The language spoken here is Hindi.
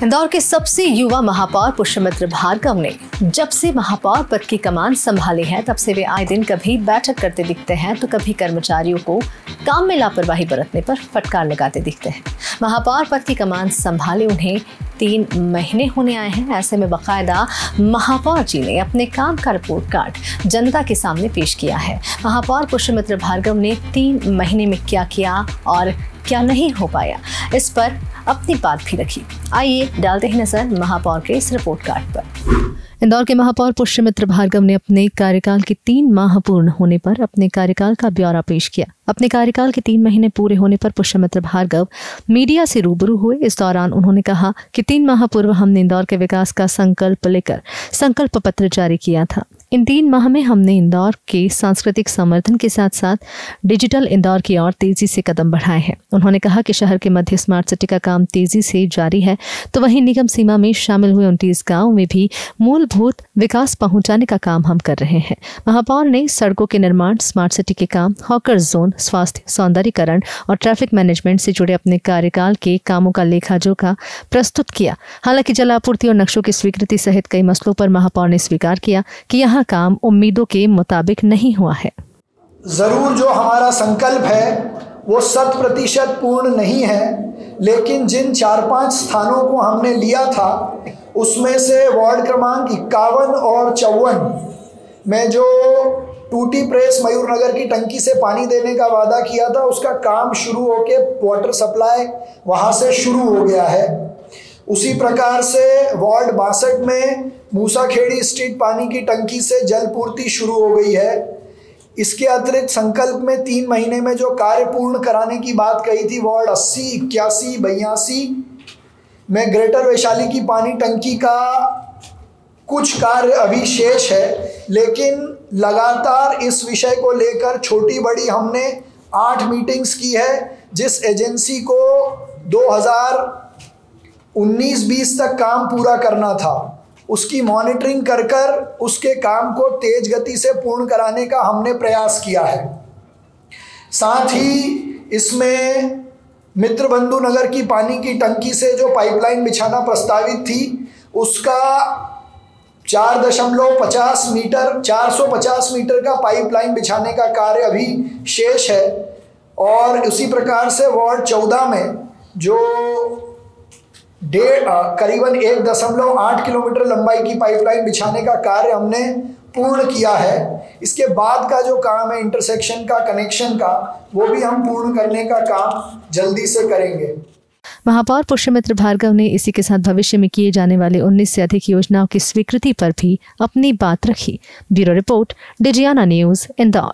इंदौर के सबसे युवा महापौर पुष्यमित्र भार्गव ने जब से महापौर पद की कमान संभाली है तब से वे आए दिन कभी बैठक करते दिखते हैं तो कभी कर्मचारियों को काम में लापरवाही बरतने पर फटकार लगाते दिखते हैं। महापौर पद की कमान संभाले उन्हें 3 महीने होने आए हैं। ऐसे में बाकायदा महापौर जी ने अपने काम का रिपोर्ट कार्ड जनता के सामने पेश किया है। महापौर पुष्यमित्र भार्गव ने 3 महीने में क्या किया और क्या नहीं हो पाया, इस पर अपनी बात भी रखी। आइए डालते हैं नजर महापौर के इस रिपोर्ट कार्ड पर। इंदौर के महापौर पुष्यमित्र भार्गव ने अपने कार्यकाल के 3 माह पूर्ण होने पर अपने कार्यकाल का ब्यौरा पेश किया। अपने कार्यकाल के 3 महीने पूरे होने पर पुष्यमित्र भार्गव मीडिया से रूबरू हुए। इस दौरान उन्होंने कहा कि 3 माह पूर्व हमने इंदौर के विकास का संकल्प लेकर संकल्प पत्र जारी किया था। इन 3 माह में हमने इंदौर के सांस्कृतिक संवर्धन के साथ साथ डिजिटल इंदौर की ओर तेजी से कदम बढ़ाए हैं। उन्होंने कहा कि शहर के मध्य स्मार्ट सिटी का काम तेजी से जारी है, तो वहीं निगम सीमा में शामिल हुए 29 गाँव में भी मूलभूत विकास पहुंचाने का काम हम कर रहे हैं। महापौर ने सड़कों के निर्माण, स्मार्ट सिटी के काम, हॉकर जोन, स्वास्थ्य, सौंदर्यीकरण और ट्रैफिक मैनेजमेंट से जुड़े अपने कार्यकाल के कामों का लेखा जोखा प्रस्तुत किया। हालांकि जल आपूर्ति और नक्शों की स्वीकृति सहित कई मसलों पर महापौर ने स्वीकार किया कि यहाँ काम उम्मीदों के मुताबिक नहीं हुआ है। जरूर जो हमारा संकल्प है वो 100% पूर्ण नहीं है, लेकिन जिन 4-5 स्थानों को हमने लिया था उसमें से वार्ड क्रमांक 51 और 54 में जो टूटी प्रेस मयूरनगर की टंकी से पानी देने का वादा किया था उसका काम शुरू होके वाटर सप्लाई वहां से शुरू हो गया है। उसी प्रकार से वार्ड 62 में मूसाखेड़ी स्ट्रीट पानी की टंकी से जल पूर्ति शुरू हो गई है। इसके अतिरिक्त संकल्प में 3 महीने में जो कार्य पूर्ण कराने की बात कही थी, वार्ड 80, 81, 82 में ग्रेटर वैशाली की पानी टंकी का कुछ कार्य अभी शेष है, लेकिन लगातार इस विषय को लेकर छोटी बड़ी हमने 8 मीटिंग्स की है। जिस एजेंसी को 2019-20 तक काम पूरा करना था उसकी मॉनिटरिंग कर उसके काम को तेज गति से पूर्ण कराने का हमने प्रयास किया है। साथ ही इसमें मित्र बंधु नगर की पानी की टंकी से जो पाइपलाइन बिछाना प्रस्तावित थी उसका 4.50 मीटर 450 मीटर का पाइपलाइन बिछाने का कार्य अभी शेष है। और उसी प्रकार से वार्ड 14 में जो करीबन 1.8 किलोमीटर लंबाई की पाइपलाइन बिछाने का कार्य हमने पूर्ण किया है। इसके बाद का जो काम है इंटरसेक्शन का, कनेक्शन का, वो भी हम पूर्ण करने का काम जल्दी से करेंगे। महापौर पुष्यमित्र भार्गव ने इसी के साथ भविष्य में किए जाने वाले 19 से अधिक योजनाओं की स्वीकृति पर भी अपनी बात रखी। Bureau report, Digiana news, Indore.